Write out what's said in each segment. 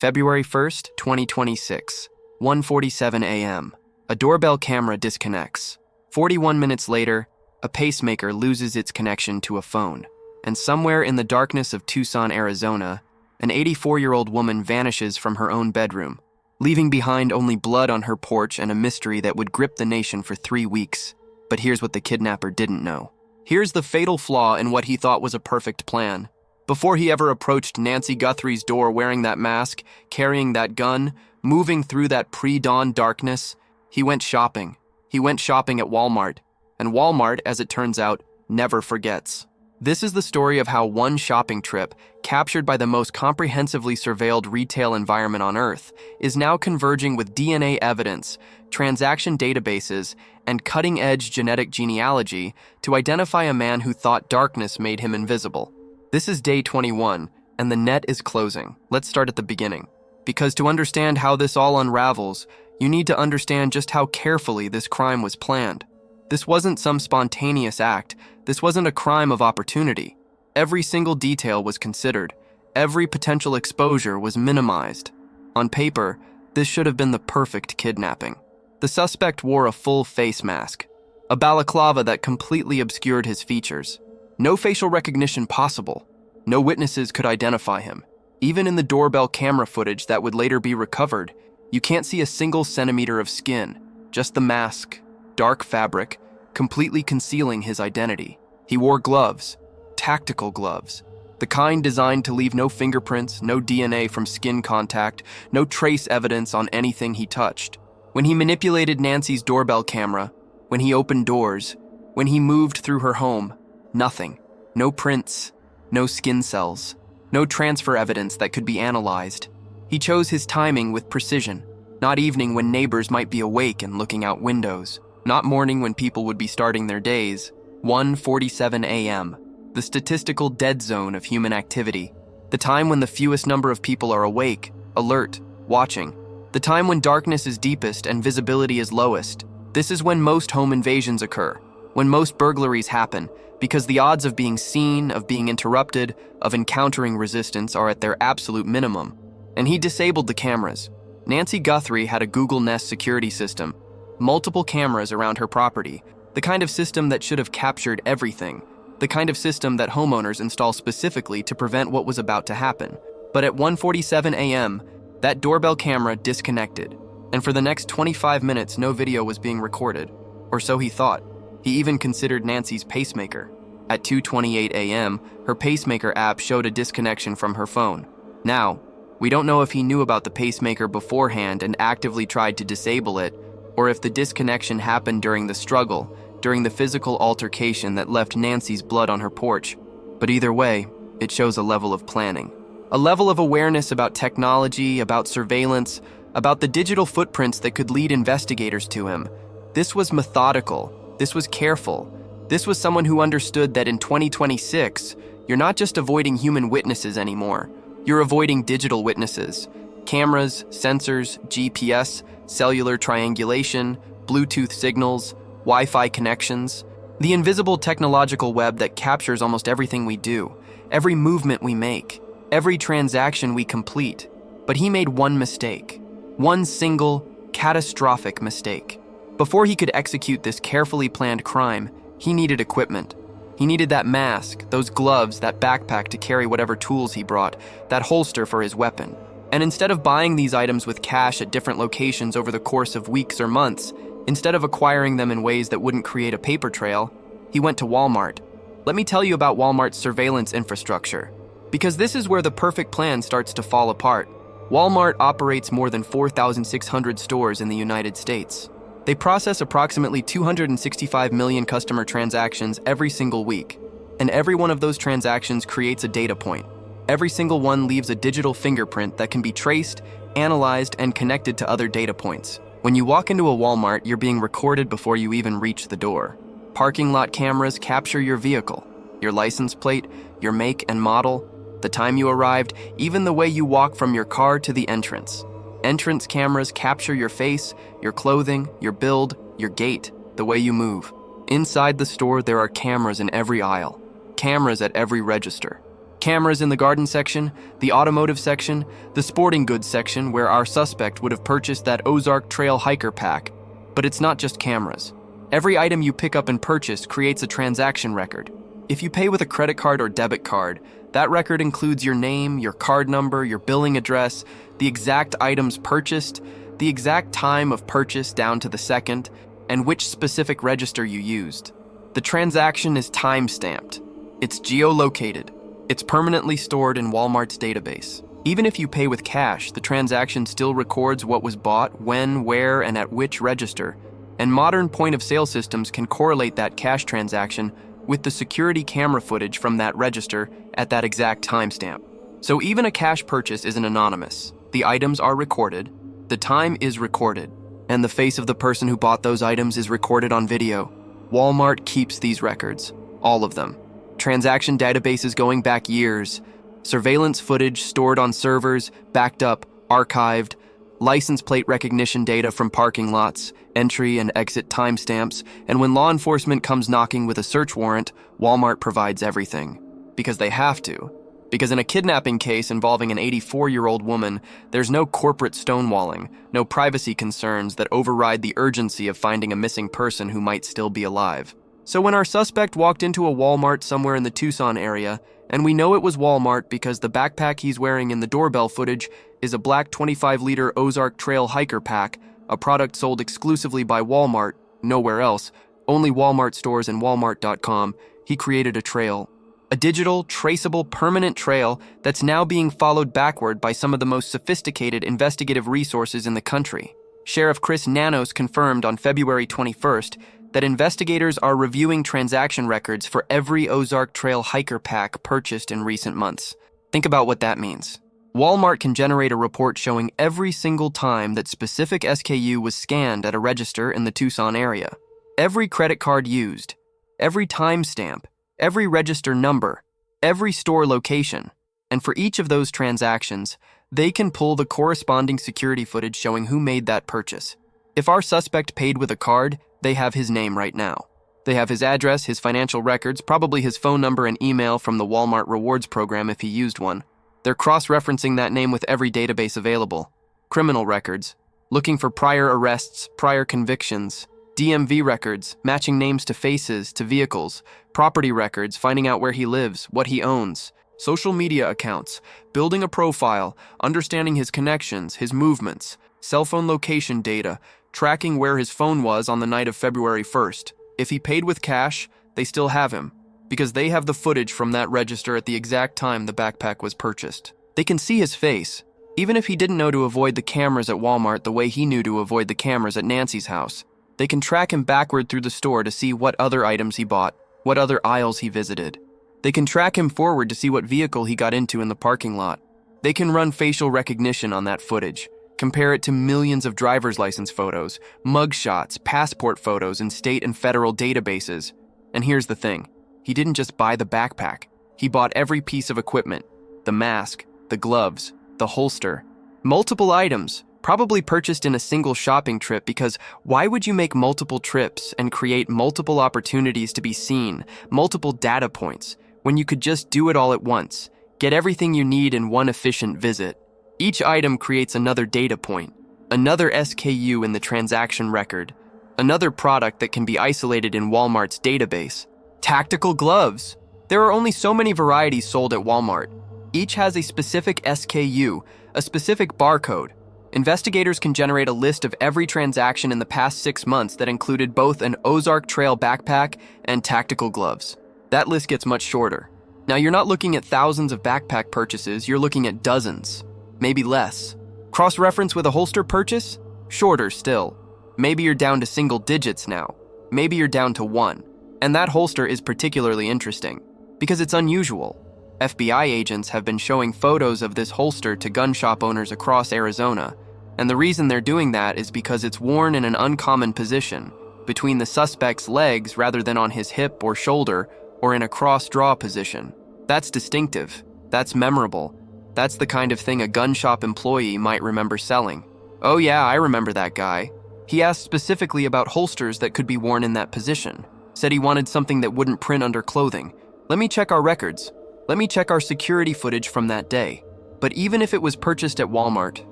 February 1st, 2026, 1:47 a.m. A doorbell camera disconnects. 41 minutes later, a pacemaker loses its connection to a phone. And somewhere in the darkness of Tucson, Arizona, an 84-year-old woman vanishes from her own bedroom, leaving behind only blood on her porch and a mystery that would grip the nation for 3 weeks. But here's what the kidnapper didn't know. Here's the fatal flaw in what he thought was a perfect plan. Before he ever approached Nancy Guthrie's door wearing that mask, carrying that gun, moving through that pre-dawn darkness, he went shopping. He went shopping at Walmart. And Walmart, as it turns out, never forgets. This is the story of how one shopping trip, captured by the most comprehensively surveilled retail environment on Earth, is now converging with DNA evidence, transaction databases, and cutting-edge genetic genealogy to identify a man who thought darkness made him invisible. This is day 21, and the net is closing. Let's start at the beginning. Because to understand how this all unravels, you need to understand just how carefully this crime was planned. This wasn't some spontaneous act. This wasn't a crime of opportunity. Every single detail was considered. Every potential exposure was minimized. On paper, this should have been the perfect kidnapping. The suspect wore a full face mask, a balaclava that completely obscured his features. No facial recognition possible. No witnesses could identify him. Even in the doorbell camera footage that would later be recovered, you can't see a single centimeter of skin, just the mask, dark fabric, completely concealing his identity. He wore gloves, tactical gloves, the kind designed to leave no fingerprints, no DNA from skin contact, no trace evidence on anything he touched. When he manipulated Nancy's doorbell camera, when he opened doors, when he moved through her home, nothing. No prints, no skin cells, no transfer evidence that could be analyzed. He chose his timing with precision, not evening when neighbors might be awake and looking out windows, not morning when people would be starting their days. 1:47 a.m., the statistical dead zone of human activity, the time when the fewest number of people are awake, alert, watching, the time when darkness is deepest and visibility is lowest. This is when most home invasions occur, when most burglaries happen, because the odds of being seen, of being interrupted, of encountering resistance are at their absolute minimum. And he disabled the cameras. Nancy Guthrie had a Google Nest security system, multiple cameras around her property, the kind of system that should have captured everything, the kind of system that homeowners install specifically to prevent what was about to happen. But at 1:47 a.m., that doorbell camera disconnected, and for the next 25 minutes no video was being recorded, or so he thought. He even considered Nancy's pacemaker. At 2:28 a.m., her pacemaker app showed a disconnection from her phone. Now, we don't know if he knew about the pacemaker beforehand and actively tried to disable it, or if the disconnection happened during the struggle, during the physical altercation that left Nancy's blood on her porch. But either way, it shows a level of planning. A level of awareness about technology, about surveillance, about the digital footprints that could lead investigators to him. This was methodical. This was careful. This was someone who understood that in 2026, you're not just avoiding human witnesses anymore. You're avoiding digital witnesses. Cameras, sensors, GPS, cellular triangulation, Bluetooth signals, Wi-Fi connections. The invisible technological web that captures almost everything we do, every movement we make, every transaction we complete. But he made one mistake. One single, catastrophic mistake. Before he could execute this carefully planned crime, he needed equipment. He needed that mask, those gloves, that backpack to carry whatever tools he brought, that holster for his weapon. And instead of buying these items with cash at different locations over the course of weeks or months, instead of acquiring them in ways that wouldn't create a paper trail, he went to Walmart. Let me tell you about Walmart's surveillance infrastructure, because this is where the perfect plan starts to fall apart. Walmart operates more than 4,600 stores in the United States. They process approximately 265 million customer transactions every single week, and every one of those transactions creates a data point. Every single one leaves a digital fingerprint that can be traced, analyzed, and connected to other data points. When you walk into a Walmart, you're being recorded before you even reach the door. Parking lot cameras capture your vehicle, your license plate, your make and model, the time you arrived, even the way you walk from your car to the entrance. Entrance cameras capture your face, your clothing, your build, your gait, the way you move. Inside the store, there are cameras in every aisle, cameras at every register. Cameras in the garden section, the automotive section, the sporting goods section where our suspect would have purchased that Ozark Trail hiker pack. But it's not just cameras. Every item you pick up and purchase creates a transaction record. If you pay with a credit card or debit card, that record includes your name, your card number, your billing address, the exact items purchased, the exact time of purchase down to the second, and which specific register you used. The transaction is time-stamped. It's geolocated. It's permanently stored in Walmart's database. Even if you pay with cash, the transaction still records what was bought, when, where, and at which register. And modern point-of-sale systems can correlate that cash transaction with the security camera footage from that register at that exact timestamp. So even a cash purchase isn't anonymous. The items are recorded, the time is recorded, and the face of the person who bought those items is recorded on video. Walmart keeps these records, all of them. Transaction databases going back years, surveillance footage stored on servers, backed up, archived, license plate recognition data from parking lots, entry and exit timestamps, and when law enforcement comes knocking with a search warrant, Walmart provides everything. Because they have to. Because in a kidnapping case involving an 84-year-old woman, there's no corporate stonewalling, no privacy concerns that override the urgency of finding a missing person who might still be alive. So when our suspect walked into a Walmart somewhere in the Tucson area, and we know it was Walmart because the backpack he's wearing in the doorbell footage is a black 25-liter Ozark Trail hiker pack, a product sold exclusively by Walmart, nowhere else, only Walmart stores and Walmart.com, he created a trail. A digital, traceable, permanent trail that's now being followed backward by some of the most sophisticated investigative resources in the country. Sheriff Chris Nanos confirmed on February 21st that investigators are reviewing transaction records for every Ozark Trail hiker pack purchased in recent months. Think about what that means. Walmart can generate a report showing every single time that specific SKU was scanned at a register in the Tucson area, every credit card used, every timestamp, every register number, every store location, and for each of those transactions, they can pull the corresponding security footage showing who made that purchase. If our suspect paid with a card, they have his name right now. They have his address, his financial records, probably his phone number and email from the Walmart Rewards program if he used one. They're cross-referencing that name with every database available. Criminal records, looking for prior arrests, prior convictions, DMV records, matching names to faces, to vehicles, property records, finding out where he lives, what he owns, social media accounts, building a profile, understanding his connections, his movements, cell phone location data, tracking where his phone was on the night of February 1st. If he paid with cash, they still have him, because they have the footage from that register at the exact time the backpack was purchased. They can see his face, even if he didn't know to avoid the cameras at Walmart the way he knew to avoid the cameras at Nancy's house. They can track him backward through the store to see what other items he bought, what other aisles he visited. They can track him forward to see what vehicle he got into in the parking lot. They can run facial recognition on that footage, compare it to millions of driver's license photos, mugshots, passport photos in state and federal databases. And here's the thing. He didn't just buy the backpack. He bought every piece of equipment, the mask, the gloves, the holster, multiple items, probably purchased in a single shopping trip because why would you make multiple trips and create multiple opportunities to be seen, multiple data points, when you could just do it all at once, get everything you need in one efficient visit? Each item creates another data point, another SKU in the transaction record, another product that can be isolated in Walmart's database. Tactical gloves. There are only so many varieties sold at Walmart. Each has a specific SKU, a specific barcode. Investigators can generate a list of every transaction in the past 6 months that included both an Ozark Trail backpack and tactical gloves. That list gets much shorter. Now, you're not looking at thousands of backpack purchases, you're looking at dozens, maybe less. Cross-reference with a holster purchase? Shorter still. Maybe you're down to single digits now. Maybe you're down to 1. And that holster is particularly interesting because it's unusual. FBI agents have been showing photos of this holster to gun shop owners across Arizona, and the reason they're doing that is because it's worn in an uncommon position, between the suspect's legs rather than on his hip or shoulder, or in a cross-draw position. That's distinctive. That's memorable. That's the kind of thing a gun shop employee might remember selling. Oh yeah, I remember that guy. He asked specifically about holsters that could be worn in that position. Said he wanted something that wouldn't print under clothing. Let me check our records. Let me check our security footage from that day. But even if it was purchased at Walmart,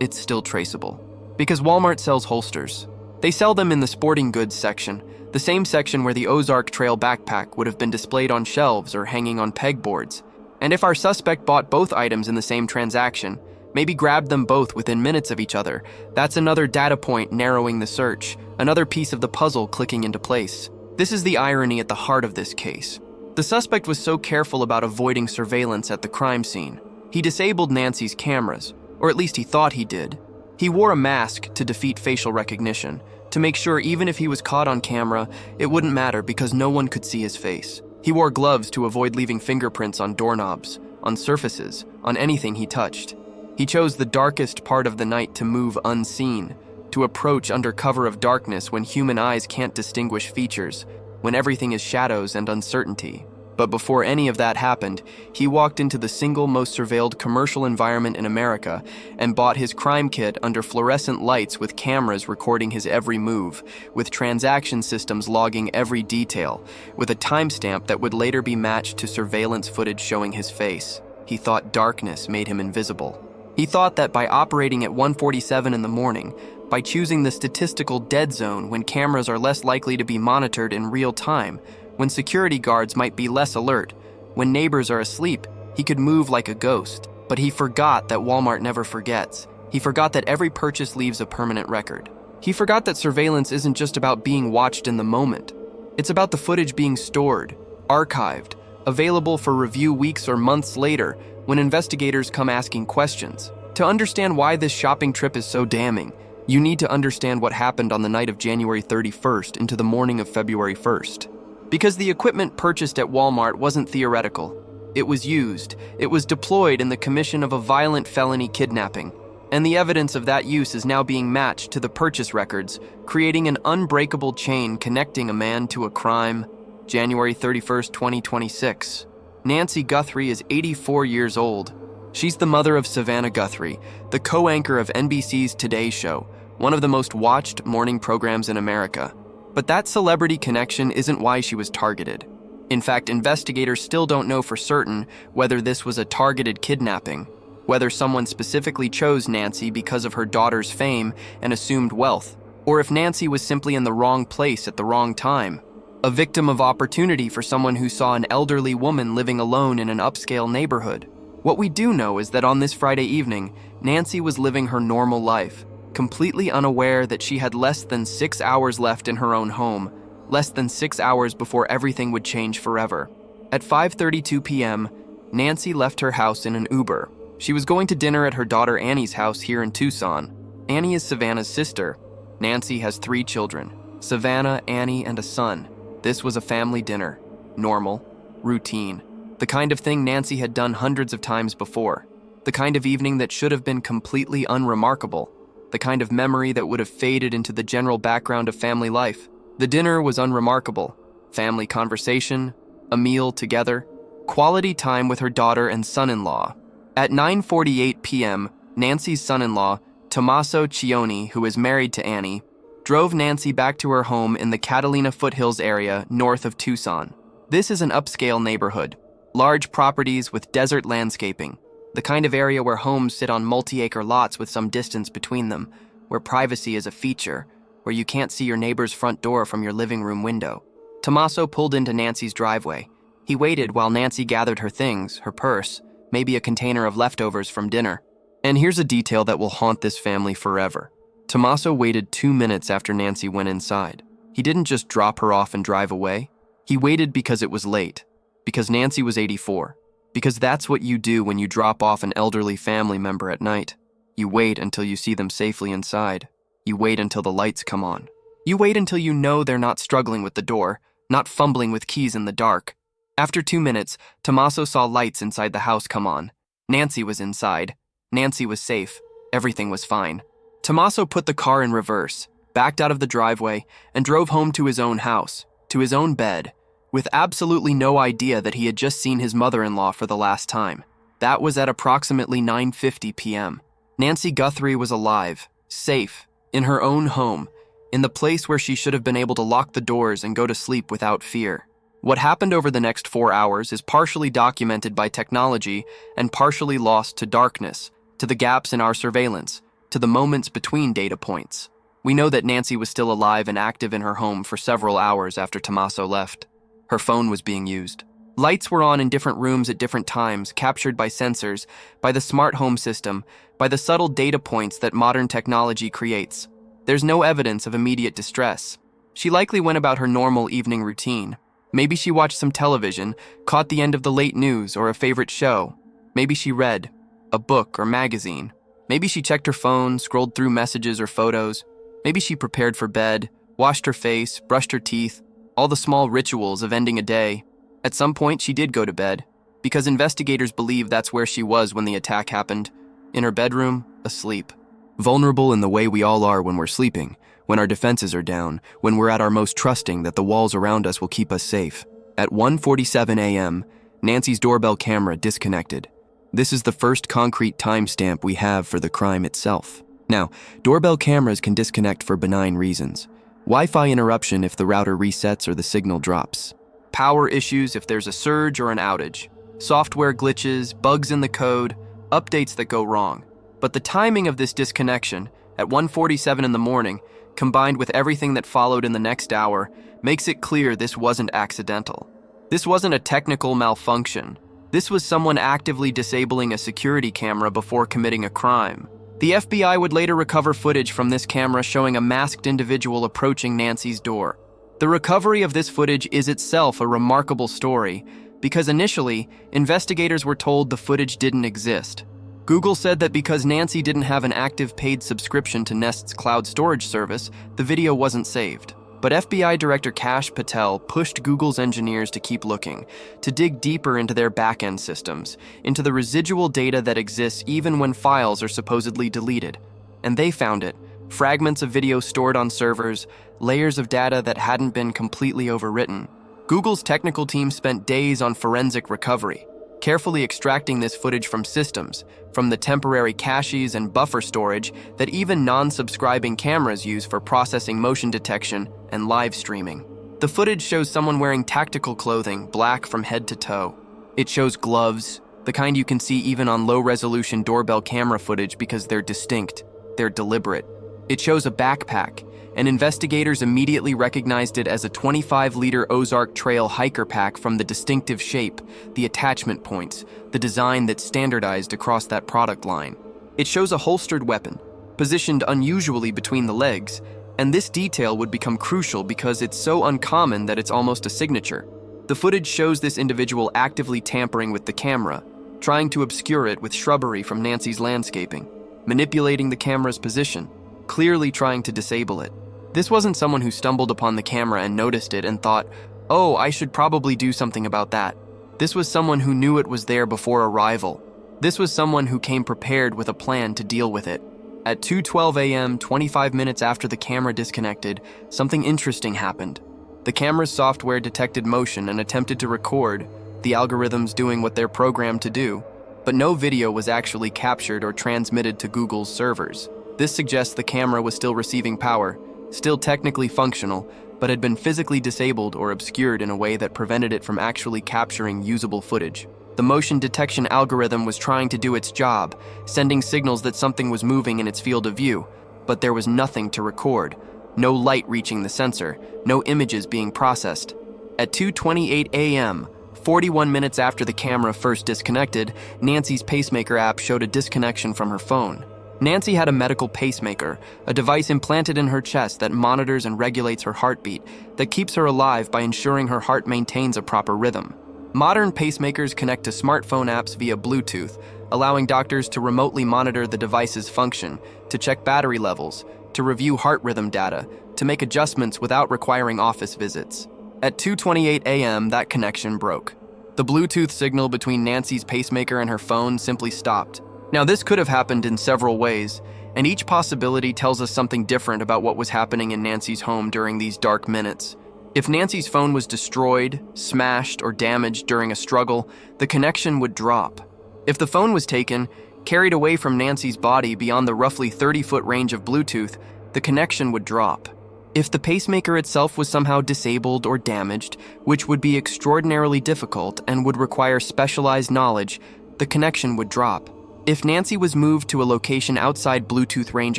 it's still traceable. Because Walmart sells holsters. They sell them in the sporting goods section, the same section where the Ozark Trail backpack would have been displayed on shelves or hanging on pegboards. And if our suspect bought both items in the same transaction, maybe grabbed them both within minutes of each other, that's another data point narrowing the search, another piece of the puzzle clicking into place. This is the irony at the heart of this case. The suspect was so careful about avoiding surveillance at the crime scene. He disabled Nancy's cameras, or at least he thought he did. He wore a mask to defeat facial recognition, to make sure even if he was caught on camera, it wouldn't matter because no one could see his face. He wore gloves to avoid leaving fingerprints on doorknobs, on surfaces, on anything he touched. He chose the darkest part of the night to move unseen, to approach under cover of darkness when human eyes can't distinguish features, when everything is shadows and uncertainty. But before any of that happened, he walked into the single most surveilled commercial environment in America and bought his crime kit under fluorescent lights with cameras recording his every move, with transaction systems logging every detail, with a timestamp that would later be matched to surveillance footage showing his face. He thought darkness made him invisible. He thought that by operating at 1:47 in the morning, by choosing the statistical dead zone when cameras are less likely to be monitored in real time, when security guards might be less alert, when neighbors are asleep, he could move like a ghost. But he forgot that Walmart never forgets. He forgot that every purchase leaves a permanent record. He forgot that surveillance isn't just about being watched in the moment. It's about the footage being stored, archived, available for review weeks or months later when investigators come asking questions. To understand why this shopping trip is so damning, you need to understand what happened on the night of January 31st into the morning of February 1st. Because the equipment purchased at Walmart wasn't theoretical. It was used. It was deployed in the commission of a violent felony kidnapping. And the evidence of that use is now being matched to the purchase records, creating an unbreakable chain connecting a man to a crime. January 31st, 2026. Nancy Guthrie is 84 years old. She's the mother of Savannah Guthrie, the co-anchor of NBC's Today Show, one of the most watched morning programs in America. But that celebrity connection isn't why she was targeted. In fact, investigators still don't know for certain whether this was a targeted kidnapping, whether someone specifically chose Nancy because of her daughter's fame and assumed wealth, or if Nancy was simply in the wrong place at the wrong time, a victim of opportunity for someone who saw an elderly woman living alone in an upscale neighborhood. What we do know is that on this Friday evening, Nancy was living her normal life, completely unaware that she had less than 6 hours left in her own home, less than 6 hours before everything would change forever. At 5:32 p.m., Nancy left her house in an Uber. She was going to dinner at her daughter Annie's house here in Tucson. Annie is Savannah's sister. Nancy has 3 children, Savannah, Annie, and a son. This was a family dinner. Normal, routine. The kind of thing Nancy had done hundreds of times before. The kind of evening that should have been completely unremarkable. The kind of memory that would have faded into the general background of family life. The dinner was unremarkable. Family conversation, a meal together, quality time with her daughter and son-in-law. At 9:48 p.m., Nancy's son-in-law, Tommaso Cioni, who is married to Annie, drove Nancy back to her home in the Catalina foothills area north of Tucson. This is an upscale neighborhood, large properties with desert landscaping, the kind of area where homes sit on multi-acre lots with some distance between them, where privacy is a feature, where you can't see your neighbor's front door from your living room window. Tommaso pulled into Nancy's driveway. He waited while Nancy gathered her things, her purse, maybe a container of leftovers from dinner. And here's a detail that will haunt this family forever. Tommaso waited 2 minutes after Nancy went inside. He didn't just drop her off and drive away. He waited because it was late, because Nancy was 84. Because that's what you do when you drop off an elderly family member at night. You wait until you see them safely inside. You wait until the lights come on. You wait until you know they're not struggling with the door, not fumbling with keys in the dark. After 2 minutes, Tommaso saw lights inside the house come on. Nancy was inside. Nancy was safe. Everything was fine. Tommaso put the car in reverse, backed out of the driveway, and drove home to his own house, to his own bed, with absolutely no idea that he had just seen his mother-in-law for the last time. That was at approximately 9:50 p.m. Nancy Guthrie was alive, safe, in her own home, in the place where she should have been able to lock the doors and go to sleep without fear. What happened over the next 4 hours is partially documented by technology and partially lost to darkness, to the gaps in our surveillance, to the moments between data points. We know that Nancy was still alive and active in her home for several hours after Tommaso left. Her phone was being used. Lights were on in different rooms at different times, captured by sensors, by the smart home system, by the subtle data points that modern technology creates. There's no evidence of immediate distress. She likely went about her normal evening routine. Maybe she watched some television, caught the end of the late news or a favorite show. Maybe she read a book or magazine. Maybe she checked her phone, scrolled through messages or photos. Maybe she prepared for bed, washed her face, brushed her teeth, all the small rituals of ending a day. At some point, she did go to bed, because investigators believe that's where she was when the attack happened, in her bedroom, asleep. Vulnerable in the way we all are when we're sleeping, when our defenses are down, when we're at our most trusting that the walls around us will keep us safe. At 1:47 a.m., Nancy's doorbell camera disconnected. This is the first concrete timestamp we have for the crime itself. Now, doorbell cameras can disconnect for benign reasons. Wi-Fi interruption if the router resets or the signal drops. Power issues if there's a surge or an outage. Software glitches, bugs in the code, updates that go wrong. But the timing of this disconnection, at 1:47 in the morning, combined with everything that followed in the next hour, makes it clear this wasn't accidental. This wasn't a technical malfunction. This was someone actively disabling a security camera before committing a crime. The FBI would later recover footage from this camera showing a masked individual approaching Nancy's door. The recovery of this footage is itself a remarkable story, because initially, investigators were told the footage didn't exist. Google said that because Nancy didn't have an active paid subscription to Nest's cloud storage service, the video wasn't saved. But FBI Director Kash Patel pushed Google's engineers to keep looking, to dig deeper into their back-end systems, into the residual data that exists even when files are supposedly deleted. And they found it. Fragments of video stored on servers, layers of data that hadn't been completely overwritten. Google's technical team spent days on forensic recovery, carefully extracting this footage from systems, from the temporary caches and buffer storage that even non-subscribing cameras use for processing motion detection and live streaming. The footage shows someone wearing tactical clothing, black from head to toe. It shows gloves, the kind you can see even on low-resolution doorbell camera footage because they're distinct, they're deliberate. It shows a backpack, and investigators immediately recognized it as a 25-liter Ozark Trail hiker pack from the distinctive shape, the attachment points, the design that's standardized across that product line. It shows a holstered weapon, positioned unusually between the legs, and this detail would become crucial because it's so uncommon that it's almost a signature. The footage shows this individual actively tampering with the camera, trying to obscure it with shrubbery from Nancy's landscaping, manipulating the camera's position, clearly trying to disable it. This wasn't someone who stumbled upon the camera and noticed it and thought, "Oh, I should probably do something about that." This was someone who knew it was there before arrival. This was someone who came prepared with a plan to deal with it. At 2:12 a.m., 25 minutes after the camera disconnected, something interesting happened. The camera's software detected motion and attempted to record, the algorithms doing what they're programmed to do, but no video was actually captured or transmitted to Google's servers. This suggests the camera was still receiving power, still technically functional, but had been physically disabled or obscured in a way that prevented it from actually capturing usable footage. The motion detection algorithm was trying to do its job, sending signals that something was moving in its field of view, but there was nothing to record, no light reaching the sensor, no images being processed. At 2:28 a.m., 41 minutes after the camera first disconnected, Nancy's pacemaker app showed a disconnection from her phone. Nancy had a medical pacemaker, a device implanted in her chest that monitors and regulates her heartbeat, that keeps her alive by ensuring her heart maintains a proper rhythm. Modern pacemakers connect to smartphone apps via Bluetooth, allowing doctors to remotely monitor the device's function, to check battery levels, to review heart rhythm data, to make adjustments without requiring office visits. At 2:28 a.m., that connection broke. The Bluetooth signal between Nancy's pacemaker and her phone simply stopped. Now, this could have happened in several ways, and each possibility tells us something different about what was happening in Nancy's home during these dark minutes. If Nancy's phone was destroyed, smashed, or damaged during a struggle, the connection would drop. If the phone was taken, carried away from Nancy's body beyond the roughly 30-foot range of Bluetooth, the connection would drop. If the pacemaker itself was somehow disabled or damaged, which would be extraordinarily difficult and would require specialized knowledge, the connection would drop. If Nancy was moved to a location outside Bluetooth range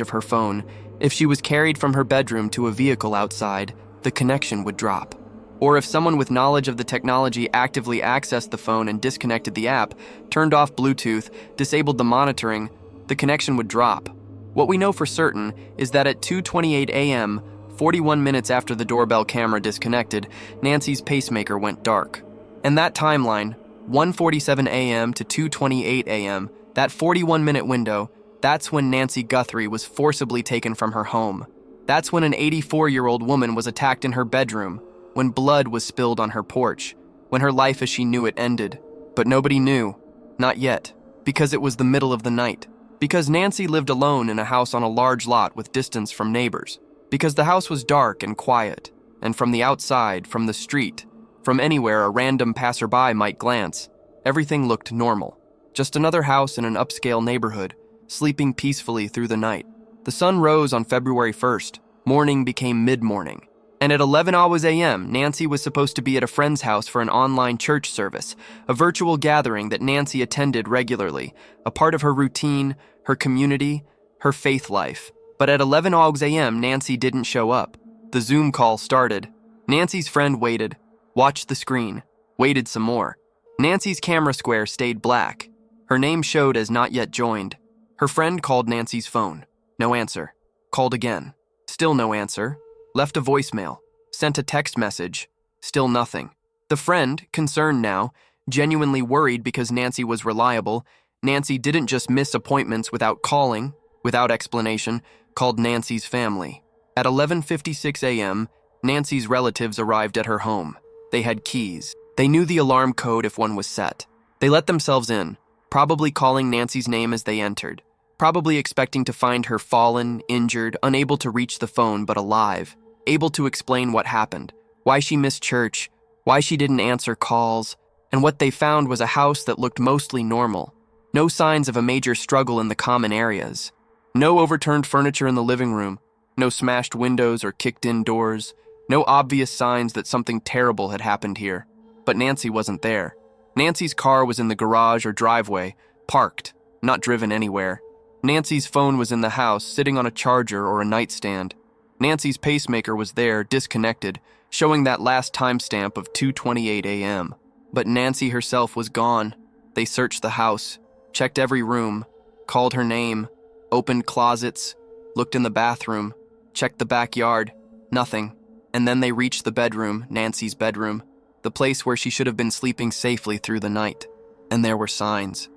of her phone, if she was carried from her bedroom to a vehicle outside, the connection would drop. Or if someone with knowledge of the technology actively accessed the phone and disconnected the app, turned off Bluetooth, disabled the monitoring, the connection would drop. What we know for certain is that at 2:28 a.m., 41 minutes after the doorbell camera disconnected, Nancy's pacemaker went dark. And that timeline, 1:47 a.m. to 2:28 a.m., that 41-minute window, that's when Nancy Guthrie was forcibly taken from her home. That's when an 84-year-old woman was attacked in her bedroom, when blood was spilled on her porch, when her life as she knew it ended. But nobody knew. Not yet. Because it was the middle of the night. Because Nancy lived alone in a house on a large lot with distance from neighbors. Because the house was dark and quiet, and from the outside, from the street, from anywhere a random passerby might glance, everything looked normal. Just another house in an upscale neighborhood, sleeping peacefully through the night. The sun rose on February 1st. Morning became mid-morning. And at 11 a.m., Nancy was supposed to be at a friend's house for an online church service, a virtual gathering that Nancy attended regularly, a part of her routine, her community, her faith life. But at 11 a.m., Nancy didn't show up. The Zoom call started. Nancy's friend waited, watched the screen, waited some more. Nancy's camera square stayed black. Her name showed as not yet joined. Her friend called Nancy's phone. No answer. Called again. Still no answer. Left a voicemail, sent a text message, still nothing. The friend, concerned now, genuinely worried because Nancy was reliable, Nancy didn't just miss appointments without calling, without explanation, called Nancy's family. At 11:56 a.m., Nancy's relatives arrived at her home. They had keys. They knew the alarm code if one was set. They let themselves in, probably calling Nancy's name as they entered, probably expecting to find her fallen, injured, unable to reach the phone but alive, able to explain what happened, why she missed church, why she didn't answer calls, and what they found was a house that looked mostly normal. No signs of a major struggle in the common areas. No overturned furniture in the living room, no smashed windows or kicked-in doors, no obvious signs that something terrible had happened here. But Nancy wasn't there. Nancy's car was in the garage or driveway, parked, not driven anywhere. Nancy's phone was in the house, sitting on a charger or a nightstand. Nancy's pacemaker was there, disconnected, showing that last timestamp of 2:28 a.m. But Nancy herself was gone. They searched the house, checked every room, called her name, opened closets, looked in the bathroom, checked the backyard, nothing. And then they reached the bedroom, Nancy's bedroom, the place where she should have been sleeping safely through the night. And there were signs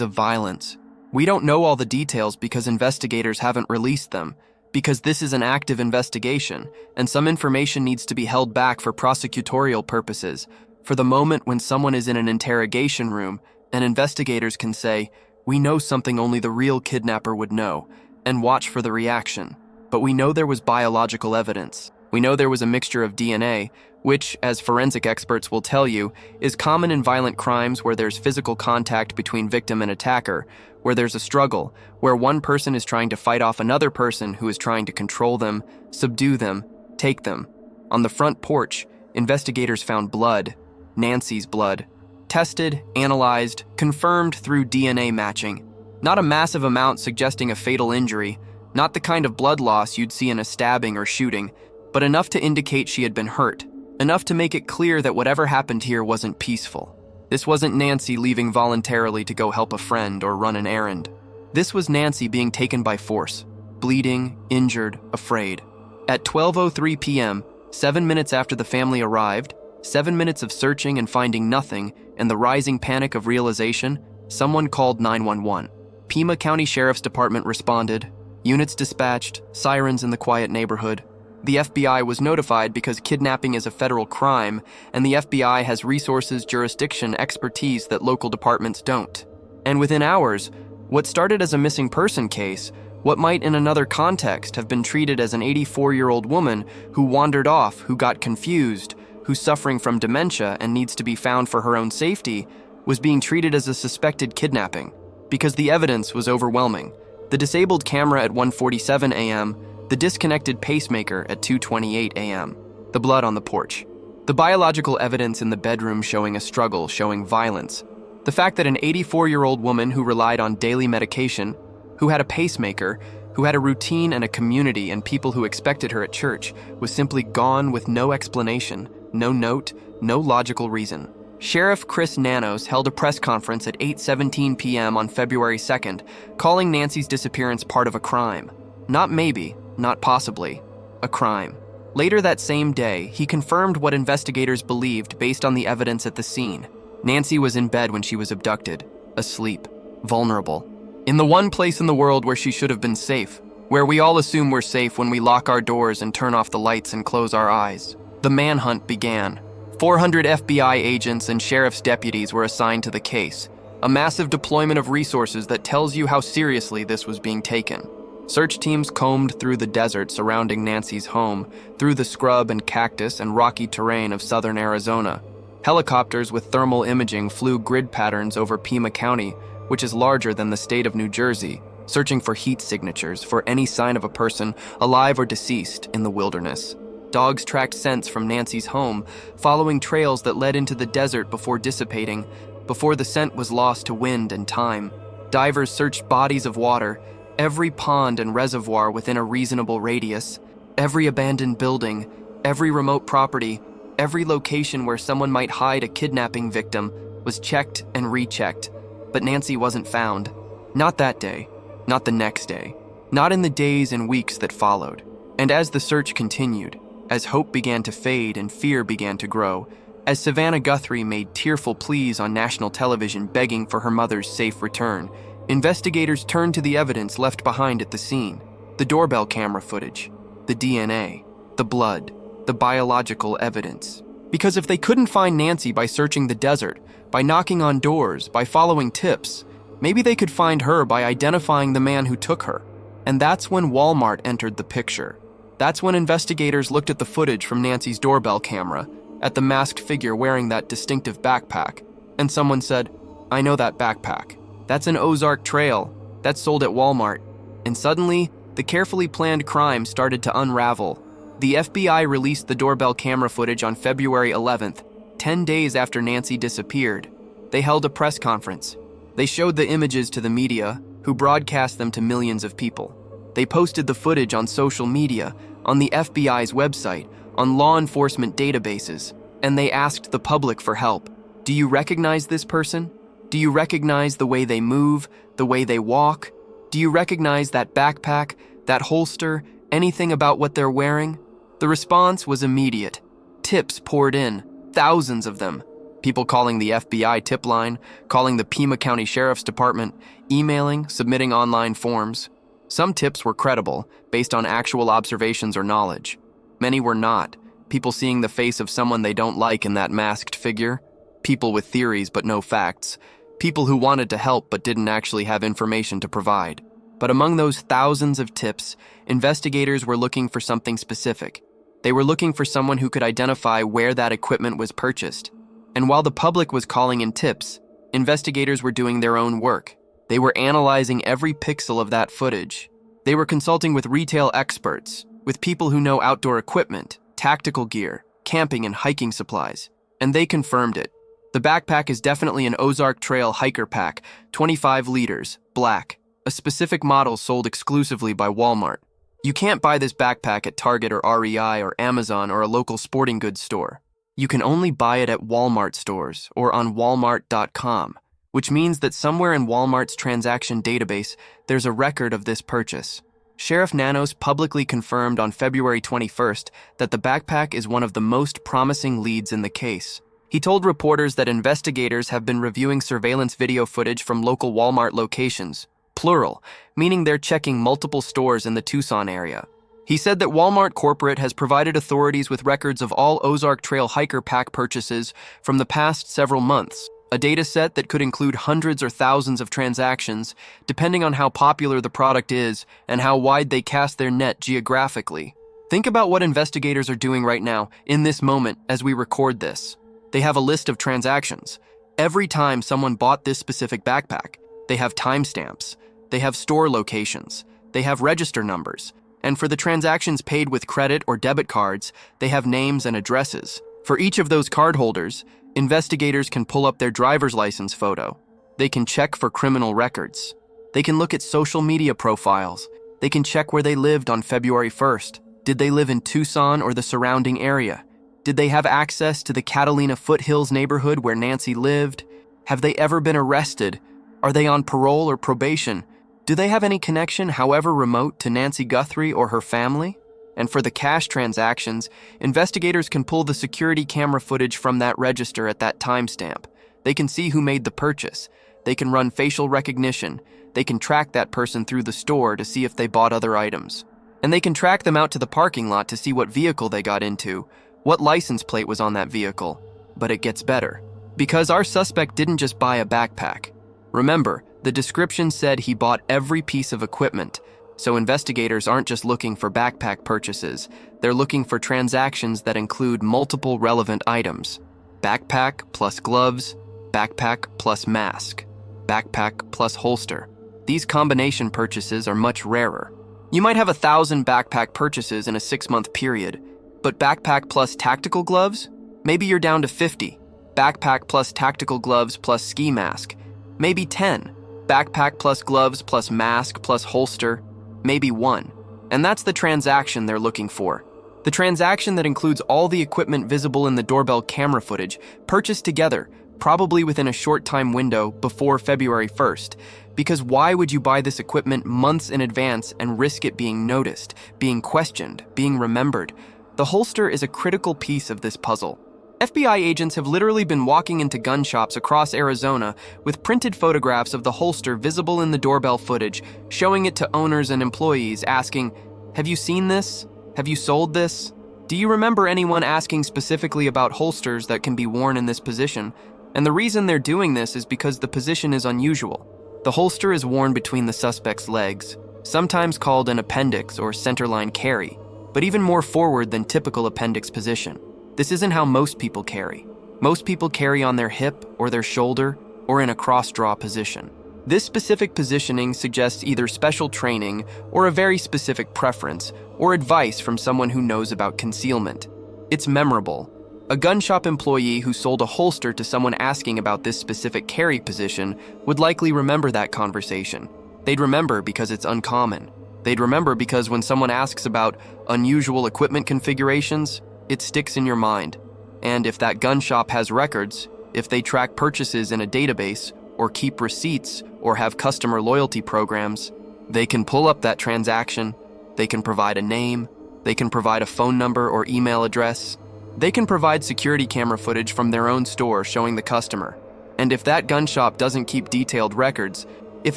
of violence. We don't know all the details because investigators haven't released them, because this is an active investigation, and some information needs to be held back for prosecutorial purposes, for the moment when someone is in an interrogation room, and investigators can say, we know something only the real kidnapper would know, and watch for the reaction. But we know there was biological evidence. We know there was a mixture of DNA, which, as forensic experts will tell you, is common in violent crimes where there's physical contact between victim and attacker, where there's a struggle, where one person is trying to fight off another person who is trying to control them, subdue them, take them. On the front porch, investigators found blood, Nancy's blood, tested, analyzed, confirmed through DNA matching. Not a massive amount suggesting a fatal injury, not the kind of blood loss you'd see in a stabbing or shooting, but enough to indicate she had been hurt, enough to make it clear that whatever happened here wasn't peaceful. This wasn't Nancy leaving voluntarily to go help a friend or run an errand. This was Nancy being taken by force, bleeding, injured, afraid. At 12:03 p.m., 7 minutes after the family arrived, 7 minutes of searching and finding nothing, and the rising panic of realization, someone called 911. Pima County Sheriff's Department responded, units dispatched, sirens in the quiet neighborhood. The FBI was notified because kidnapping is a federal crime, and the FBI has resources, jurisdiction, expertise that local departments don't. And within hours, what started as a missing person case, what might in another context have been treated as an 84-year-old woman who wandered off, who got confused, who's suffering from dementia and needs to be found for her own safety, was being treated as a suspected kidnapping, because the evidence was overwhelming. The disabled camera at 1:47 a.m., The disconnected pacemaker at 2:28 a.m. The blood on the porch. The biological evidence in the bedroom showing a struggle, showing violence. The fact that an 84-year-old woman who relied on daily medication, who had a pacemaker, who had a routine and a community and people who expected her at church, was simply gone with no explanation, no note, no logical reason. Sheriff Chris Nanos held a press conference at 8:17 p.m. on February 2nd, calling Nancy's disappearance part of a crime. Not maybe, not possibly, a crime. Later that same day, he confirmed what investigators believed based on the evidence at the scene. Nancy was in bed when she was abducted, asleep, vulnerable. In the one place in the world where she should have been safe, where we all assume we're safe when we lock our doors and turn off the lights and close our eyes. The manhunt began. 400 FBI agents and sheriff's deputies were assigned to the case, a massive deployment of resources that tells you how seriously this was being taken. Search teams combed through the desert surrounding Nancy's home, through the scrub and cactus and rocky terrain of southern Arizona. Helicopters with thermal imaging flew grid patterns over Pima County, which is larger than the state of New Jersey, searching for heat signatures for any sign of a person, alive or deceased, in the wilderness. Dogs tracked scents from Nancy's home, following trails that led into the desert before dissipating, before the scent was lost to wind and time. Divers searched bodies of water, every pond and reservoir within a reasonable radius, every abandoned building, every remote property, every location where someone might hide a kidnapping victim was checked and rechecked, but Nancy wasn't found. Not that day, not the next day, not in the days and weeks that followed. And as the search continued, as hope began to fade and fear began to grow, as Savannah Guthrie made tearful pleas on national television begging for her mother's safe return, investigators turned to the evidence left behind at the scene: the doorbell camera footage, the DNA, the blood, the biological evidence. Because if they couldn't find Nancy by searching the desert, by knocking on doors, by following tips, maybe they could find her by identifying the man who took her. And that's when Walmart entered the picture. That's when investigators looked at the footage from Nancy's doorbell camera, at the masked figure wearing that distinctive backpack, and someone said, "I know that backpack. That's an Ozark Trail. That's sold at Walmart." And suddenly, the carefully planned crime started to unravel. The FBI released the doorbell camera footage on February 11th, 10 days after Nancy disappeared. They held a press conference. They showed the images to the media, who broadcast them to millions of people. They posted the footage on social media, on the FBI's website, on law enforcement databases, and they asked the public for help. Do you recognize this person? Do you recognize the way they move, the way they walk? Do you recognize that backpack, that holster, anything about what they're wearing? The response was immediate. Tips poured in, thousands of them. People calling the FBI tip line, calling the Pima County Sheriff's Department, emailing, submitting online forms. Some tips were credible, based on actual observations or knowledge. Many were not. People seeing the face of someone they don't like in that masked figure. People with theories but no facts. People who wanted to help but didn't actually have information to provide. But among those thousands of tips, investigators were looking for something specific. They were looking for someone who could identify where that equipment was purchased. And while the public was calling in tips, investigators were doing their own work. They were analyzing every pixel of that footage. They were consulting with retail experts, with people who know outdoor equipment, tactical gear, camping and hiking supplies, and they confirmed it. The backpack is definitely an Ozark Trail hiker pack, 25 liters, black, a specific model sold exclusively by Walmart. You can't buy this backpack at Target or REI or Amazon or a local sporting goods store. You can only buy it at Walmart stores or on Walmart.com, which means that somewhere in Walmart's transaction database, there's a record of this purchase. Sheriff Nanos publicly confirmed on February 21st that the backpack is one of the most promising leads in the case. He told reporters that investigators have been reviewing surveillance video footage from local Walmart locations, plural, meaning they're checking multiple stores in the Tucson area. He said that Walmart Corporate has provided authorities with records of all Ozark Trail hiker pack purchases from the past several months, a data set that could include hundreds or thousands of transactions, depending on how popular the product is and how wide they cast their net geographically. Think about what investigators are doing right now, in this moment, as we record this. They have a list of transactions. Every time someone bought this specific backpack, they have timestamps, they have store locations, they have register numbers, And for the transactions paid with credit or debit cards, they have names and addresses. For each of those cardholders, investigators can pull up their driver's license photo. They can check for criminal records. They can look at social media profiles. They can check where they lived on February 1st. Did they live in Tucson or the surrounding area? Did they have access to the Catalina Foothills neighborhood where Nancy lived? Have they ever been arrested? Are they on parole or probation? Do they have any connection, however remote, to Nancy Guthrie or her family? And for the cash transactions, investigators can pull the security camera footage from that register at that timestamp. They can see who made the purchase. They can run facial recognition. They can track that person through the store to see if they bought other items. And they can track them out to the parking lot to see what vehicle they got into, what license plate was on that vehicle. But it gets better. Because our suspect didn't just buy a backpack. Remember, the description said he bought every piece of equipment, so investigators aren't just looking for backpack purchases, they're looking for transactions that include multiple relevant items. Backpack plus gloves, backpack plus mask, backpack plus holster. These combination purchases are much rarer. You might have 1,000 backpack purchases in a 6-month period, but backpack plus tactical gloves? Maybe you're down to 50. Backpack plus tactical gloves plus ski mask? Maybe 10. Backpack plus gloves plus mask plus holster? Maybe 1. And that's the transaction they're looking for. The transaction that includes all the equipment visible in the doorbell camera footage, purchased together, probably within a short time window before February 1st. Because why would you buy this equipment months in advance and risk it being noticed, being questioned, being remembered? The holster is a critical piece of this puzzle. FBI agents have literally been walking into gun shops across Arizona with printed photographs of the holster visible in the doorbell footage, showing it to owners and employees, asking, "Have you seen this? Have you sold this? Do you remember anyone asking specifically about holsters that can be worn in this position?" And the reason they're doing this is because the position is unusual. The holster is worn between the suspect's legs, sometimes called an appendix or centerline carry, but even more forward than typical appendix position. This isn't how most people carry. Most people carry on their hip or their shoulder or in a cross-draw position. This specific positioning suggests either special training or a very specific preference or advice from someone who knows about concealment. It's memorable. A gun shop employee who sold a holster to someone asking about this specific carry position would likely remember that conversation. They'd remember because it's uncommon. They'd remember because when someone asks about unusual equipment configurations, it sticks in your mind. And if that gun shop has records, if they track purchases in a database, or keep receipts, or have customer loyalty programs, they can pull up that transaction, they can provide a name, they can provide a phone number or email address, they can provide security camera footage from their own store showing the customer. And if that gun shop doesn't keep detailed records, if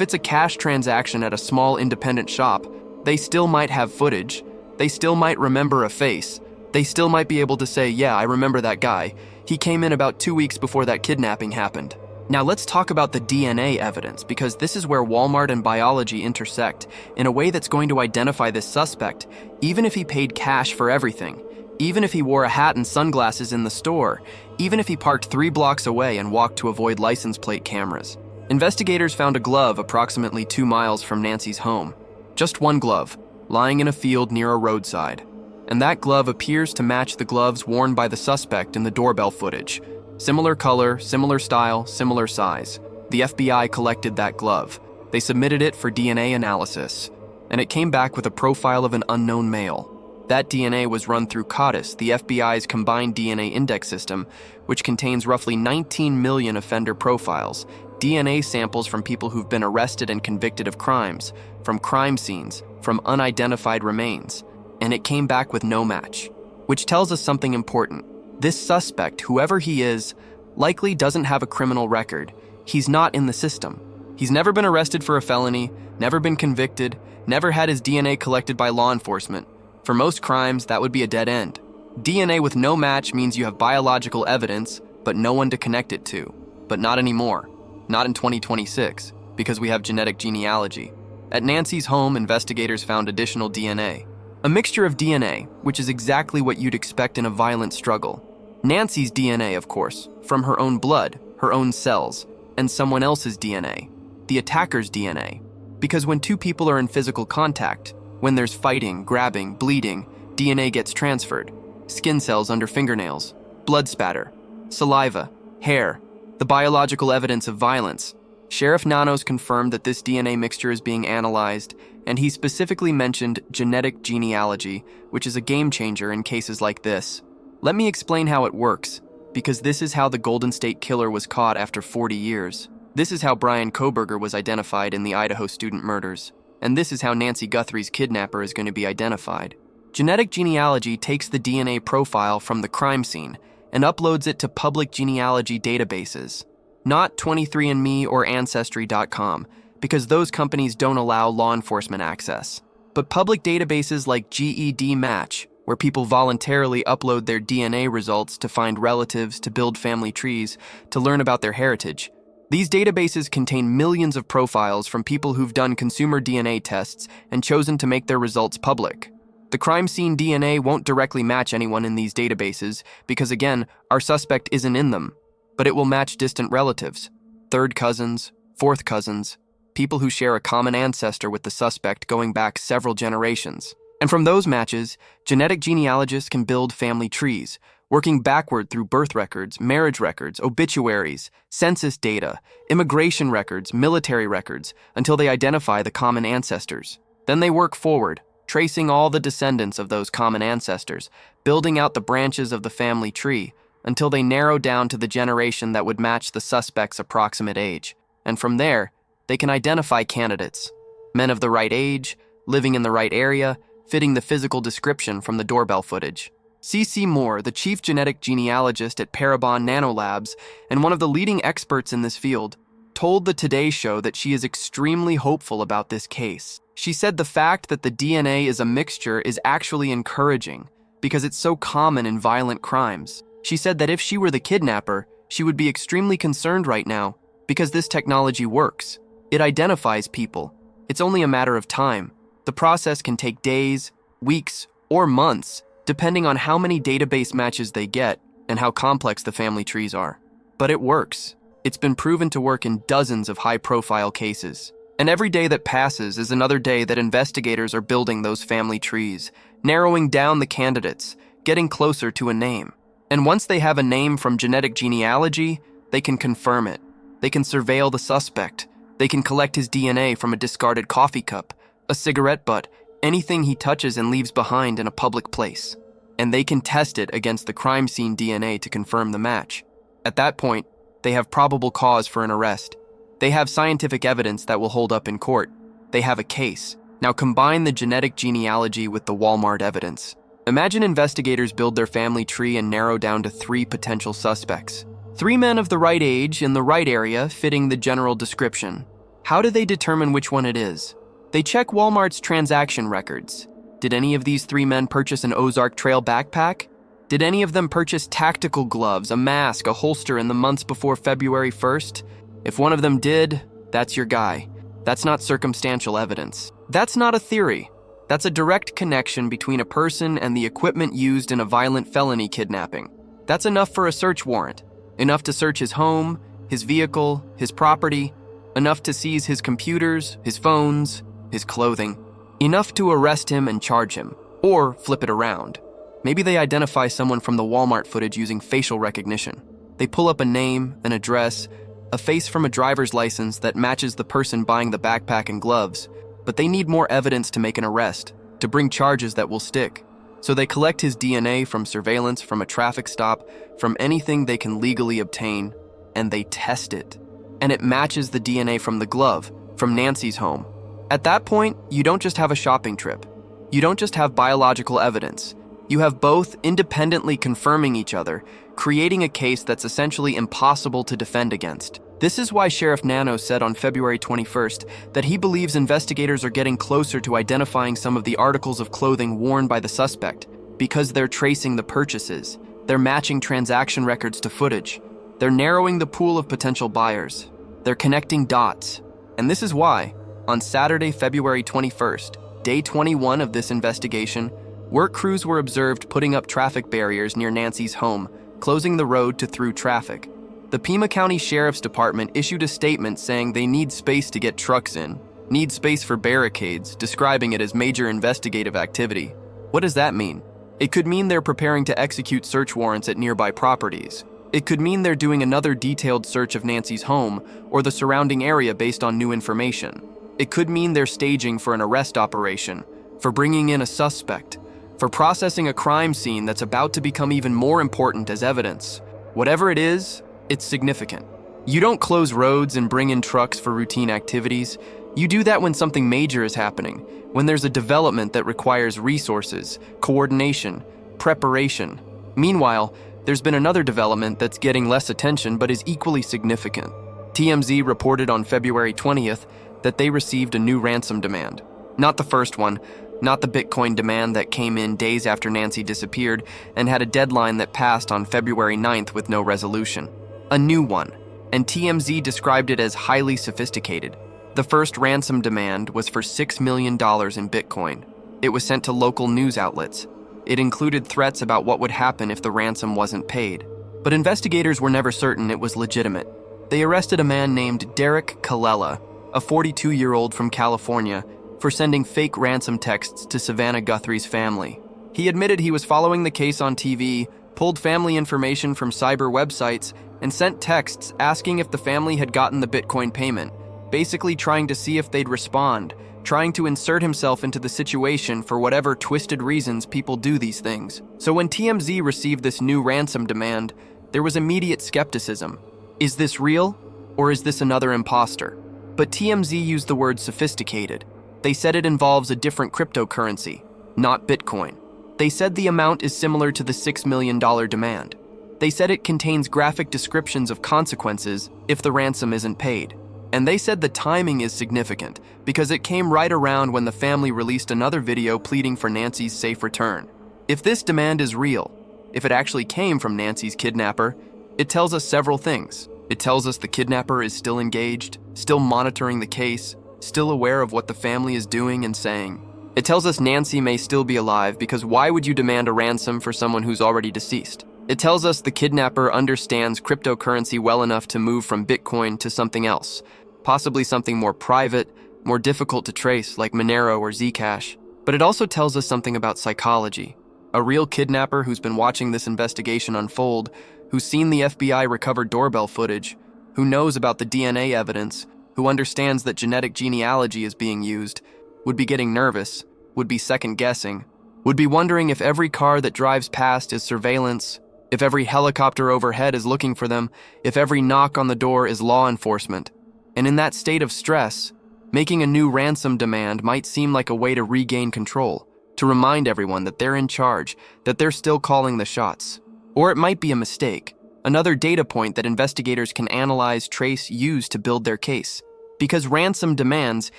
it's a cash transaction at a small independent shop, they still might have footage, they still might remember a face, they still might be able to say, "Yeah, I remember that guy. He came in about 2 weeks before that kidnapping happened." Now let's talk about the DNA evidence, because this is where Walmart and biology intersect in a way that's going to identify this suspect, even if he paid cash for everything, even if he wore a hat and sunglasses in the store, even if he parked 3 blocks away and walked to avoid license plate cameras. Investigators found a glove approximately 2 miles from Nancy's home. Just one glove, lying in a field near a roadside. And that glove appears to match the gloves worn by the suspect in the doorbell footage. Similar color, similar style, similar size. The FBI collected that glove. They submitted it for DNA analysis, and it came back with a profile of an unknown male. That DNA was run through CODIS, the FBI's combined DNA index system, which contains roughly 19 million offender profiles, DNA samples from people who've been arrested and convicted of crimes, from crime scenes, from unidentified remains. And it came back with no match, which tells us something important. This suspect, whoever he is, likely doesn't have a criminal record. He's not in the system. He's never been arrested for a felony, never been convicted, never had his DNA collected by law enforcement. For most crimes, that would be a dead end. DNA with no match means you have biological evidence, but no one to connect it to. But not anymore. Not in 2026, because we have genetic genealogy. At Nancy's home, investigators found additional DNA. A mixture of DNA, which is exactly what you'd expect in a violent struggle. Nancy's DNA, of course, from her own blood, her own cells, and someone else's DNA, the attacker's DNA. Because when 2 people are in physical contact, When there's fighting, grabbing, bleeding, DNA gets transferred. Skin cells under fingernails, blood spatter, saliva, hair, the biological evidence of violence. Sheriff Nanos confirmed that this DNA mixture is being analyzed, and he specifically mentioned genetic genealogy, which is a game changer in cases like this. Let me explain how it works, because this is how the Golden State Killer was caught after 40 years. This is how Brian Kohberger was identified in the Idaho student murders. And this is how Nancy Guthrie's kidnapper is going to be identified. Genetic genealogy takes the DNA profile from the crime scene and uploads it to public genealogy databases, not 23andMe or Ancestry.com, because those companies don't allow law enforcement access. But public databases like GED Match, where people voluntarily upload their DNA results to find relatives, to build family trees, to learn about their heritage. These databases contain millions of profiles from people who've done consumer DNA tests and chosen to make their results public. The crime scene DNA won't directly match anyone in these databases because, again, our suspect isn't in them, but it will match distant relatives, third cousins, fourth cousins, people who share a common ancestor with the suspect going back several generations. And from those matches, genetic genealogists can build family trees, working backward through birth records, marriage records, obituaries, census data, immigration records, military records, until they identify the common ancestors. Then they work forward, tracing all the descendants of those common ancestors, building out the branches of the family tree, until they narrow down to the generation that would match the suspect's approximate age. And from there, they can identify candidates, men of the right age, living in the right area, fitting the physical description from the doorbell footage. C.C. Moore, the chief genetic genealogist at Parabon Nanolabs and one of the leading experts in this field, told the Today Show that she is extremely hopeful about this case. She said the fact that the DNA is a mixture is actually encouraging because it's so common in violent crimes. She said that if she were the kidnapper, she would be extremely concerned right now because this technology works. It identifies people. It's only a matter of time. The process can take days, weeks, or months, depending on how many database matches they get and how complex the family trees are. But it works. It's been proven to work in dozens of high-profile cases. And every day that passes is another day that investigators are building those family trees, narrowing down the candidates, getting closer to a name. And once they have a name from genetic genealogy, they can confirm it. They can surveil the suspect. They can collect his DNA from a discarded coffee cup, a cigarette butt, anything he touches and leaves behind in a public place. And they can test it against the crime scene DNA to confirm the match. At that point, they have probable cause for an arrest. They have scientific evidence that will hold up in court. They have a case. Now combine the genetic genealogy with the Walmart evidence. Imagine investigators build their family tree and narrow down to 3 potential suspects. 3 men of the right age in the right area fitting the general description. How do they determine which one it is? They check Walmart's transaction records. Did any of these 3 men purchase an Ozark Trail backpack? Did any of them purchase tactical gloves, a mask, a holster in the months before February 1st? If one of them did, that's your guy. That's not circumstantial evidence. That's not a theory. That's a direct connection between a person and the equipment used in a violent felony kidnapping. That's enough for a search warrant. Enough to search his home, his vehicle, his property. Enough to seize his computers, his phones, his clothing. Enough to arrest him and charge him. Or flip it around. Maybe they identify someone from the Walmart footage using facial recognition. They pull up a name, an address, a face from a driver's license that matches the person buying the backpack and gloves, but they need more evidence to make an arrest, to bring charges that will stick. So they collect his DNA from surveillance, from a traffic stop, from anything they can legally obtain, and they test it. And it matches the DNA from the glove, from Nancy's home. At that point, you don't just have a shopping trip. You don't just have biological evidence. You have both independently confirming each other, creating a case that's essentially impossible to defend against. This is why Sheriff Nanos said on February 21st that he believes investigators are getting closer to identifying some of the articles of clothing worn by the suspect, because they're tracing the purchases, they're matching transaction records to footage, they're narrowing the pool of potential buyers, they're connecting dots. And this is why, on Saturday, February 21st, day 21 of this investigation, work crews were observed putting up traffic barriers near Nancy's home, closing the road to through traffic. The Pima County Sheriff's Department issued a statement saying they need space to get trucks in. Need space for barricades, describing it as major investigative activity. What does that mean? It could mean they're preparing to execute search warrants at nearby properties. It could mean they're doing another detailed search of Nancy's home or the surrounding area based on new information. It could mean they're staging for an arrest operation, for bringing in a suspect, for processing a crime scene that's about to become even more important as evidence. Whatever it is, it's significant. You don't close roads and bring in trucks for routine activities. You do that when something major is happening, when there's a development that requires resources, coordination, preparation. Meanwhile, there's been another development that's getting less attention but is equally significant. TMZ reported on February 20th that they received a new ransom demand. Not the first one, not the Bitcoin demand that came in days after Nancy disappeared and had a deadline that passed on February 9th with no resolution. A new one, and TMZ described it as highly sophisticated. The first ransom demand was for $6 million in Bitcoin. It was sent to local news outlets. It included threats about what would happen if the ransom wasn't paid. But investigators were never certain it was legitimate. They arrested a man named Derek Colella, a 42-year-old from California, for sending fake ransom texts to Savannah Guthrie's family. He admitted he was following the case on TV, pulled family information from cyber websites, and sent texts asking if the family had gotten the Bitcoin payment, basically trying to see if they'd respond, trying to insert himself into the situation for whatever twisted reasons people do these things. So when TMZ received this new ransom demand, there was immediate skepticism. Is this real, or is this another imposter? But TMZ used the word sophisticated. They said it involves a different cryptocurrency, not Bitcoin. They said the amount is similar to the $6 million demand. They said it contains graphic descriptions of consequences if the ransom isn't paid. And they said the timing is significant because it came right around when the family released another video pleading for Nancy's safe return. If this demand is real, if it actually came from Nancy's kidnapper, it tells us several things. It tells us the kidnapper is still engaged, still monitoring the case, still aware of what the family is doing and saying. It tells us Nancy may still be alive because why would you demand a ransom for someone who's already deceased? It tells us the kidnapper understands cryptocurrency well enough to move from Bitcoin to something else, possibly something more private, more difficult to trace like Monero or Zcash. But it also tells us something about psychology. A real kidnapper who's been watching this investigation unfold, who's seen the FBI recover doorbell footage, who knows about the DNA evidence, who understands that genetic genealogy is being used, would be getting nervous, would be second-guessing, would be wondering if every car that drives past is surveillance, if every helicopter overhead is looking for them, if every knock on the door is law enforcement. And in that state of stress, making a new ransom demand might seem like a way to regain control, to remind everyone that they're in charge, that they're still calling the shots. Or it might be a mistake, another data point that investigators can analyze, trace, use to build their case. Because ransom demands,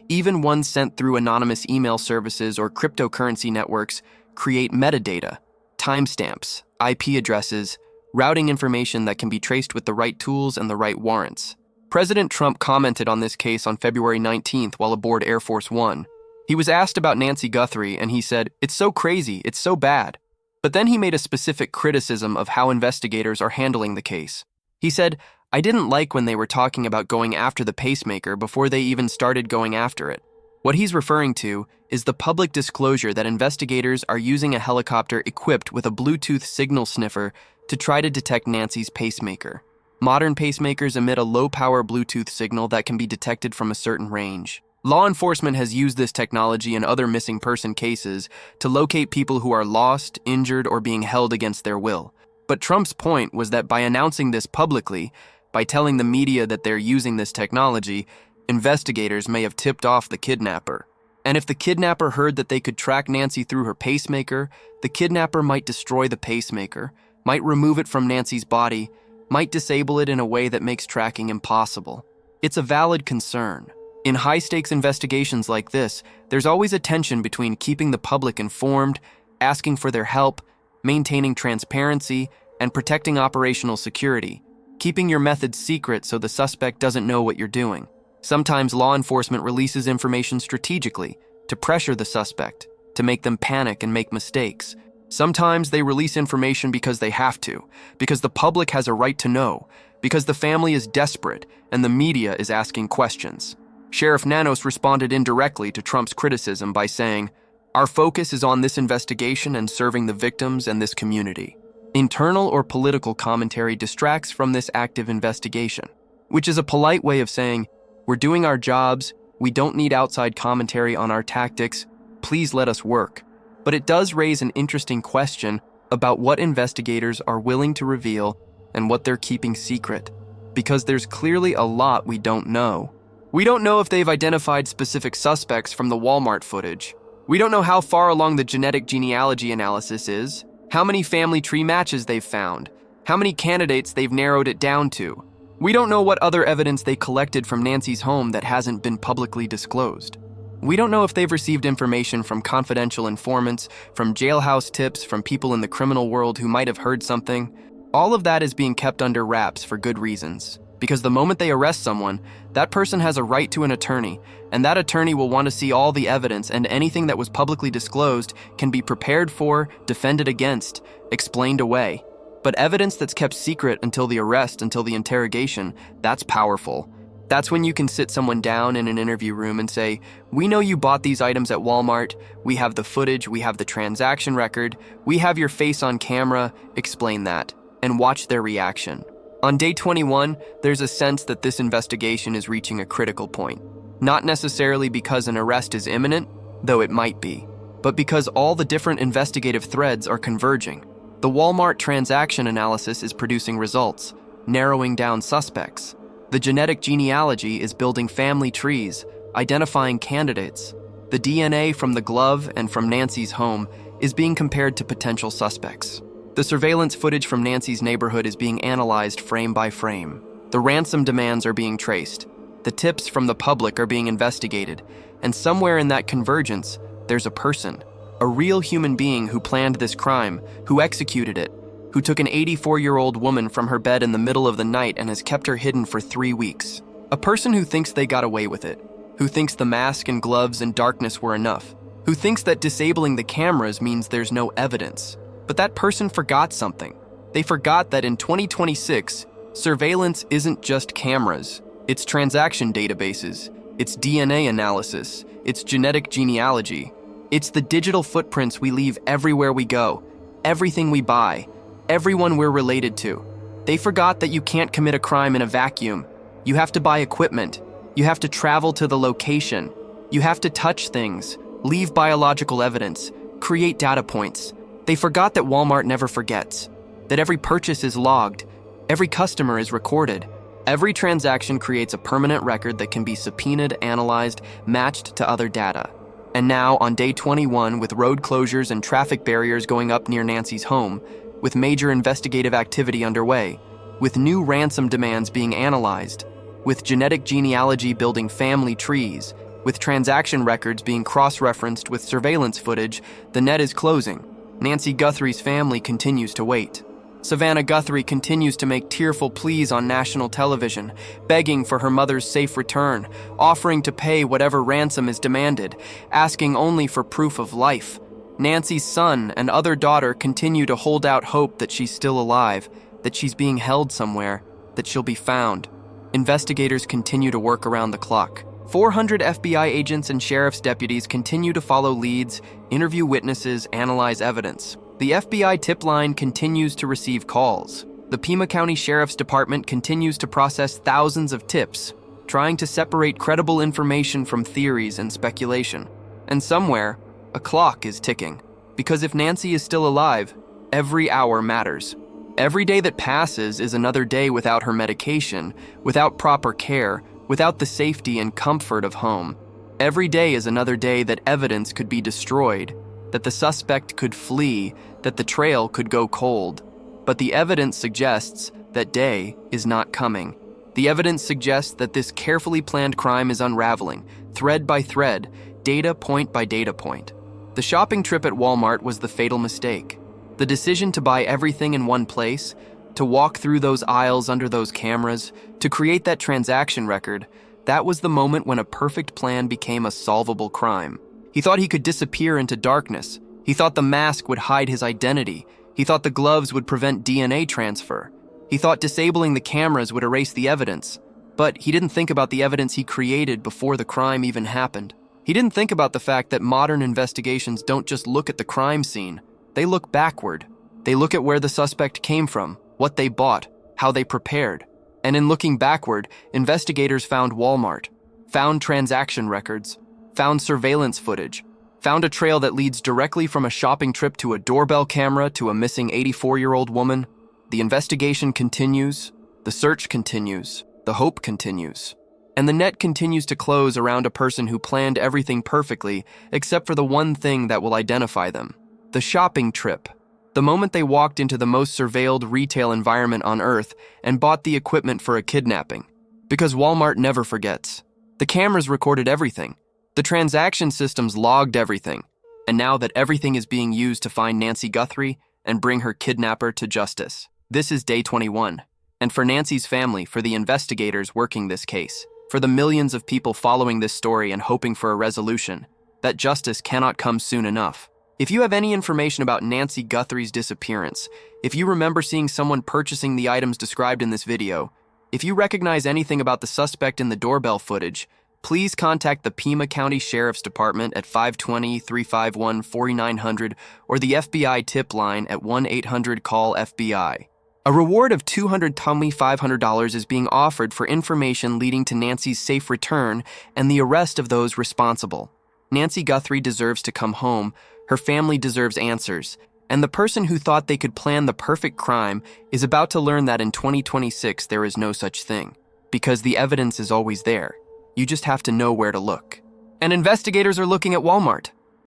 even ones sent through anonymous email services or cryptocurrency networks, create metadata, timestamps, IP addresses, routing information that can be traced with the right tools and the right warrants. President Trump commented on this case on February 19th while aboard Air Force One. He was asked about Nancy Guthrie, and he said, "It's so crazy, it's so bad." But then he made a specific criticism of how investigators are handling the case. He said, "I didn't like when they were talking about going after the pacemaker before they even started going after it." What he's referring to is the public disclosure that investigators are using a helicopter equipped with a Bluetooth signal sniffer to try to detect Nancy's pacemaker. Modern pacemakers emit a low-power Bluetooth signal that can be detected from a certain range. Law enforcement has used this technology in other missing person cases to locate people who are lost, injured, or being held against their will. But Trump's point was that by announcing this publicly, by telling the media that they're using this technology, investigators may have tipped off the kidnapper. And if the kidnapper heard that they could track Nancy through her pacemaker, the kidnapper might destroy the pacemaker, might remove it from Nancy's body, might disable it in a way that makes tracking impossible. It's a valid concern. In high-stakes investigations like this, there's always a tension between keeping the public informed, asking for their help, maintaining transparency, and protecting operational security, keeping your methods secret so the suspect doesn't know what you're doing. Sometimes law enforcement releases information strategically to pressure the suspect, to make them panic and make mistakes. Sometimes they release information because they have to, because the public has a right to know, because the family is desperate and the media is asking questions. Sheriff Nanos responded indirectly to Trump's criticism by saying, "Our focus is on this investigation and serving the victims and this community. Internal or political commentary distracts from this active investigation," which is a polite way of saying, "We're doing our jobs, we don't need outside commentary on our tactics, please let us work." But it does raise an interesting question about what investigators are willing to reveal and what they're keeping secret, because there's clearly a lot we don't know. We don't know if they've identified specific suspects from the Walmart footage. We don't know how far along the genetic genealogy analysis is, how many family tree matches they've found, how many candidates they've narrowed it down to. We don't know what other evidence they collected from Nancy's home that hasn't been publicly disclosed. We don't know if they've received information from confidential informants, from jailhouse tips, from people in the criminal world who might have heard something. All of that is being kept under wraps for good reasons, because the moment they arrest someone, that person has a right to an attorney, and that attorney will want to see all the evidence, and anything that was publicly disclosed can be prepared for, defended against, explained away. But evidence that's kept secret until the arrest, until the interrogation, that's powerful. That's when you can sit someone down in an interview room and say, "We know you bought these items at Walmart, we have the footage, we have the transaction record, we have your face on camera, explain that," and watch their reaction. On day 21, there's a sense that this investigation is reaching a critical point. Not necessarily because an arrest is imminent, though it might be, but because all the different investigative threads are converging. The Walmart transaction analysis is producing results, narrowing down suspects. The genetic genealogy is building family trees, identifying candidates. The DNA from the glove and from Nancy's home is being compared to potential suspects. The surveillance footage from Nancy's neighborhood is being analyzed frame by frame. The ransom demands are being traced. The tips from the public are being investigated. And somewhere in that convergence, there's a person. A real human being who planned this crime, who executed it, who took an 84-year-old woman from her bed in the middle of the night and has kept her hidden for 3 weeks. A person who thinks they got away with it, who thinks the mask and gloves and darkness were enough, who thinks that disabling the cameras means there's no evidence. But that person forgot something. They forgot that in 2026, surveillance isn't just cameras. It's transaction databases, it's DNA analysis, it's genetic genealogy. It's the digital footprints we leave everywhere we go, everything we buy, everyone we're related to. They forgot that you can't commit a crime in a vacuum. You have to buy equipment. You have to travel to the location. You have to touch things, leave biological evidence, create data points. They forgot that Walmart never forgets, that every purchase is logged, every customer is recorded. Every transaction creates a permanent record that can be subpoenaed, analyzed, matched to other data. And now, on day 21, with road closures and traffic barriers going up near Nancy's home, with major investigative activity underway, with new ransom demands being analyzed, with genetic genealogy building family trees, with transaction records being cross-referenced with surveillance footage, the net is closing. Nancy Guthrie's family continues to wait. Savannah Guthrie continues to make tearful pleas on national television, begging for her mother's safe return, offering to pay whatever ransom is demanded, asking only for proof of life. Nancy's son and other daughter continue to hold out hope that she's still alive, that she's being held somewhere, that she'll be found. Investigators continue to work around the clock. 400 FBI agents and sheriff's deputies continue to follow leads, interview witnesses, analyze evidence. The FBI tip line continues to receive calls. The Pima County Sheriff's Department continues to process thousands of tips, trying to separate credible information from theories and speculation. And somewhere, a clock is ticking. Because if Nancy is still alive, every hour matters. Every day that passes is another day without her medication, without proper care, without the safety and comfort of home. Every day is another day that evidence could be destroyed, that the suspect could flee, that the trail could go cold. But the evidence suggests that day is not coming. The evidence suggests that this carefully planned crime is unraveling, thread by thread, data point by data point. The shopping trip at Walmart was the fatal mistake. The decision to buy everything in one place, to walk through those aisles under those cameras, to create that transaction record, that was the moment when a perfect plan became a solvable crime. He thought he could disappear into darkness. He thought the mask would hide his identity. He thought the gloves would prevent DNA transfer. He thought disabling the cameras would erase the evidence. But he didn't think about the evidence he created before the crime even happened. He didn't think about the fact that modern investigations don't just look at the crime scene. They look backward. They look at where the suspect came from, what they bought, how they prepared. And in looking backward, investigators found Walmart, found transaction records, found surveillance footage, found a trail that leads directly from a shopping trip to a doorbell camera to a missing 84-year-old woman. The investigation continues, the search continues, the hope continues. And the net continues to close around a person who planned everything perfectly except for the one thing that will identify them: the shopping trip. The moment they walked into the most surveilled retail environment on Earth and bought the equipment for a kidnapping. Because Walmart never forgets. The cameras recorded everything. The transaction systems logged everything. And now that everything is being used to find Nancy Guthrie and bring her kidnapper to justice. This is day 21. And for Nancy's family, for the investigators working this case, for the millions of people following this story and hoping for a resolution, that justice cannot come soon enough. If you have any information about Nancy Guthrie's disappearance, if you remember seeing someone purchasing the items described in this video, if you recognize anything about the suspect in the doorbell footage, please contact the Pima County Sheriff's Department at 520-351-4900 or the FBI tip line at 1-800-CALL-FBI. A reward of $225 is being offered for information leading to Nancy's safe return and the arrest of those responsible. Nancy Guthrie deserves to come home, her family deserves answers, and the person who thought they could plan the perfect crime is about to learn that in 2026 there is no such thing, because the evidence is always there. You just have to know where to look. And investigators are looking at Walmart.